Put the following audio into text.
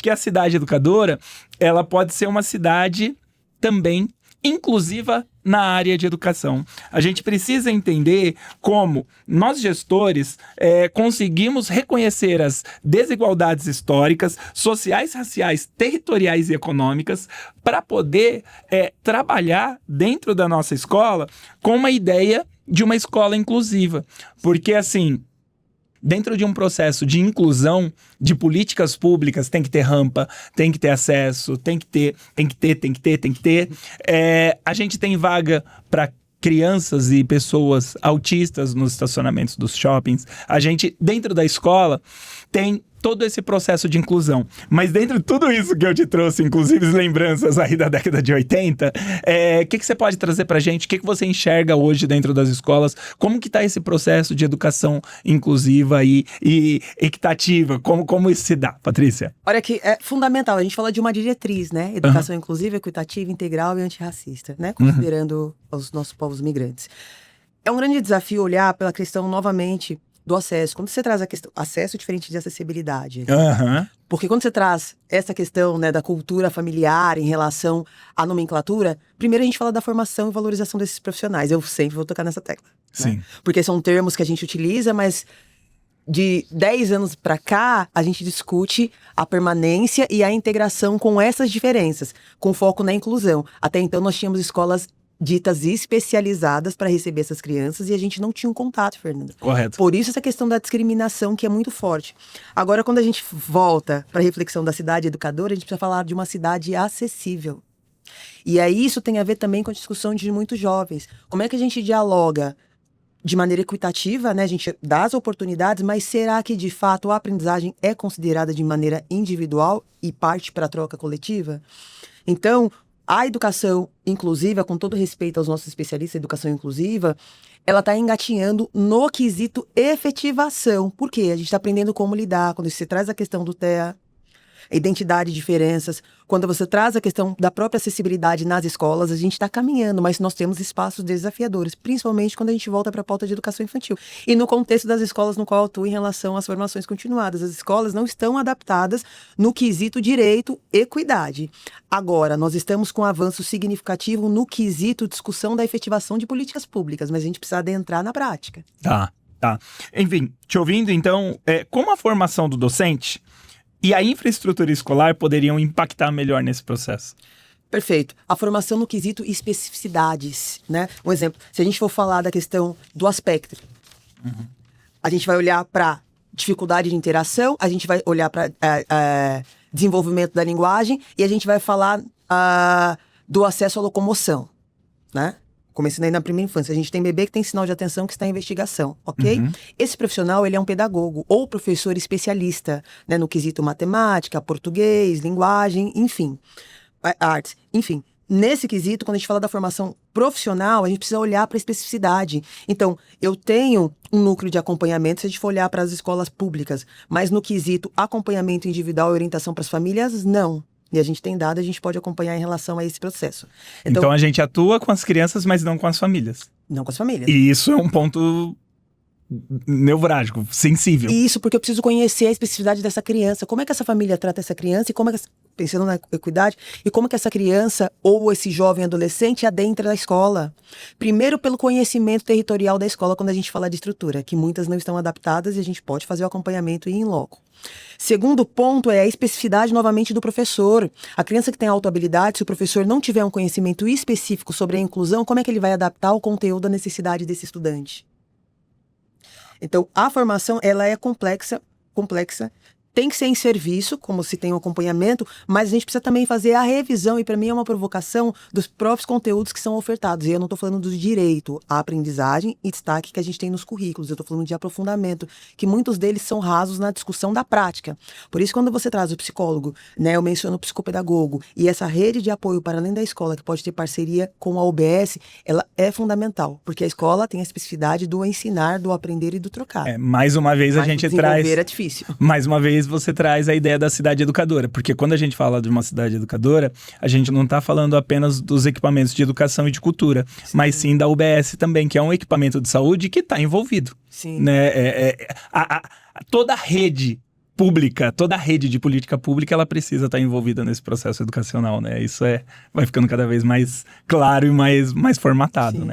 que a cidade educadora, ela pode ser uma cidade também inclusiva na área de educação. A gente precisa entender como nós gestores conseguimos reconhecer as desigualdades históricas, sociais, raciais, territoriais e econômicas para poder trabalhar dentro da nossa escola com uma ideia de uma escola inclusiva. Porque, assim, dentro de um processo de inclusão de políticas públicas, tem que ter rampa, tem que ter acesso, tem que ter. A gente tem vaga para crianças e pessoas autistas nos estacionamentos dos shoppings. A gente, dentro da escola, tem todo esse processo de inclusão. Mas dentro de tudo isso que eu te trouxe, inclusive lembranças aí da década de 80, o que você pode trazer pra gente? O que você enxerga hoje dentro das escolas? Como que tá esse processo de educação inclusiva e equitativa? Como isso se dá, Patrícia? Olha que é fundamental, a gente fala de uma diretriz, né? Educação inclusiva, equitativa, integral e antirracista, né? Considerando os nossos povos migrantes. É um grande desafio olhar pela questão, novamente, do acesso. Quando você traz a questão acesso diferente de acessibilidade. Porque quando você traz essa questão, né, da cultura familiar em relação à nomenclatura, primeiro a gente fala da formação e valorização desses profissionais. Eu sempre vou tocar nessa tecla. Sim. Né? Porque são termos que a gente utiliza, mas de 10 anos para cá, a gente discute a permanência e a integração com essas diferenças, com foco na inclusão. Até então nós tínhamos escolas ditas especializadas para receber essas crianças e a gente não tinha um contato, Fernando. Correto. Por isso essa questão da discriminação que é muito forte. Agora, quando a gente volta para a reflexão da cidade educadora, a gente precisa falar de uma cidade acessível. E aí isso tem a ver também com a discussão de muitos jovens. Como é que a gente dialoga de maneira equitativa, né? A gente dá as oportunidades, mas será que de fato a aprendizagem é considerada de maneira individual e parte para a troca coletiva? Então, a educação inclusiva, com todo respeito aos nossos especialistas em educação inclusiva, ela está engatinhando no quesito efetivação. Por quê? A gente está aprendendo como lidar. Quando você traz a questão do TEA, identidade e diferenças, quando você traz a questão da própria acessibilidade nas escolas, a gente está caminhando, mas nós temos espaços desafiadores, principalmente quando a gente volta para a pauta de educação infantil. E no contexto das escolas no qual eu atuo em relação às formações continuadas, as escolas não estão adaptadas no quesito direito e equidade. Agora, nós estamos com um avanço significativo no quesito discussão da efetivação de políticas públicas, mas a gente precisa adentrar na prática. Tá. Enfim, te ouvindo, então, como a formação do docente e a infraestrutura escolar poderiam impactar melhor nesse processo? Perfeito. A formação no quesito especificidades, né? Um exemplo, se a gente for falar da questão do aspecto, a gente vai olhar para dificuldade de interação, a gente vai olhar para desenvolvimento da linguagem e a gente vai falar do acesso à locomoção, né? Começando aí na primeira infância. A gente tem bebê que tem sinal de atenção que está em investigação, ok? Esse profissional, ele é um pedagogo ou professor especialista, né, no quesito matemática, português, linguagem, enfim, artes, enfim. Nesse quesito, quando a gente fala da formação profissional, a gente precisa olhar para a especificidade. Então, eu tenho um núcleo de acompanhamento, se a gente for olhar para as escolas públicas, mas no quesito acompanhamento individual e orientação para as famílias, não. E a gente tem dado, a gente pode acompanhar em relação a esse processo. Então a gente atua com as crianças, mas não com as famílias. Não com as famílias. E isso é um ponto nevrálgico, sensível. Isso, porque eu preciso conhecer a especificidade dessa criança. Como é que essa família trata essa criança e como é que, pensando na equidade, e como é que essa criança ou esse jovem adolescente adentra da escola. Primeiro, pelo conhecimento territorial da escola, quando a gente fala de estrutura, que muitas não estão adaptadas e a gente pode fazer o acompanhamento e ir em loco. Segundo ponto é a especificidade, novamente, do professor. A criança que tem autohabilidade, se o professor não tiver um conhecimento específico sobre a inclusão, como é que ele vai adaptar o conteúdo à necessidade desse estudante? Então, a formação, ela é complexa, tem que ser em serviço, como se tem um acompanhamento, mas a gente precisa também fazer a revisão, e para mim é uma provocação dos próprios conteúdos que são ofertados. E eu não estou falando do direito à aprendizagem e destaque que a gente tem nos currículos, eu estou falando de aprofundamento, que muitos deles são rasos na discussão da prática. Por isso, quando você traz o psicólogo, né, eu menciono o psicopedagogo, e essa rede de apoio para além da escola, que pode ter parceria com a UBS, ela é fundamental, porque a escola tem a especificidade do ensinar, do aprender e do trocar. Mais uma vez a gente traz... é difícil. Mais uma vez você traz a ideia da cidade educadora, porque quando a gente fala de uma cidade educadora, a gente não está falando apenas dos equipamentos de educação e de cultura, mas sim da UBS também, que é um equipamento de saúde que está envolvido. Sim. Né? Toda a rede pública, toda a rede de política pública, ela precisa estar envolvida nesse processo educacional, né? Isso vai ficando cada vez mais claro e mais formatado, Sim. né?